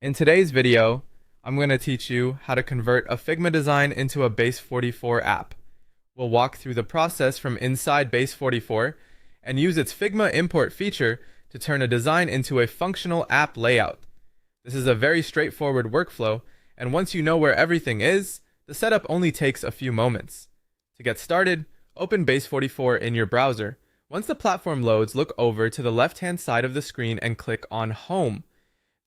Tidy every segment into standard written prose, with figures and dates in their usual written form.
In today's video, I'm going to teach you how to convert a Figma design into a Base44 app. We'll walk through the process from inside Base44 and use its Figma import feature to turn a design into a functional app layout. This is a very straightforward workflow, and once you know where everything is, the setup only takes a few moments. To get started, open Base44 in your browser. Once the platform loads, look over to the left-hand side of the screen and click on Home.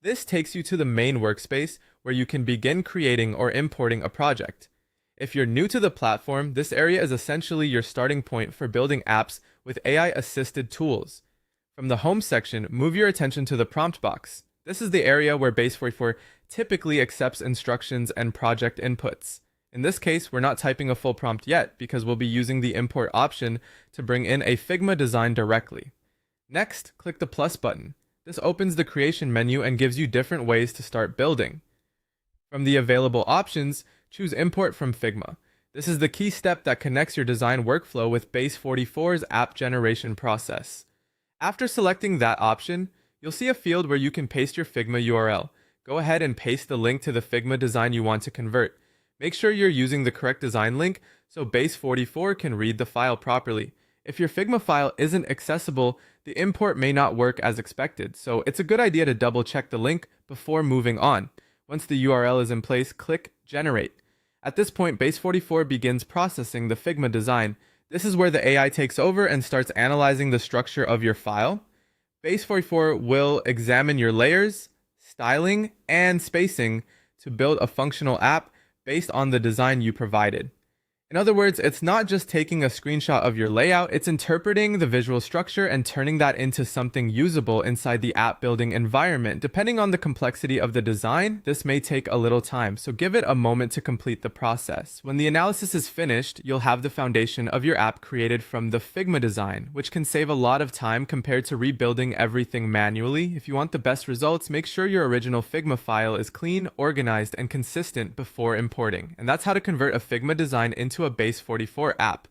This takes you to the main workspace where you can begin creating or importing a project. If you're new to the platform, this area is essentially your starting point for building apps with AI-assisted tools. From the Home section, move your attention to the prompt box. This is the area where Base44 typically accepts instructions and project inputs. In this case, we're not typing a full prompt yet because we'll be using the import option to bring in a Figma design directly. Next, click the plus button. This opens the creation menu and gives you different ways to start building. From the available options, choose Import from Figma. This is the key step that connects your design workflow with Base44's app generation process. After selecting that option, you'll see a field where you can paste your Figma URL. Go ahead and paste the link to the Figma design you want to convert. Make sure you're using the correct design link so Base44 can read the file properly. If your Figma file isn't accessible, the import may not work as expected, so it's a good idea to double check the link before moving on. Once the URL is in place, click Generate. At this point, Base44 begins processing the Figma design. This is where the AI takes over and starts analyzing the structure of your file. Base44 will examine your layers, styling, and spacing to build a functional app based on the design you provided. In other words, it's not just taking a screenshot of your layout, it's interpreting the visual structure and turning that into something usable inside the app building environment. Depending on the complexity of the design, this may take a little time, so give it a moment to complete the process. When the analysis is finished, you'll have the foundation of your app created from the Figma design, which can save a lot of time compared to rebuilding everything manually. If you want the best results, make sure your original Figma file is clean, organized, and consistent before importing. And that's how to convert a Figma design into a Base44 app.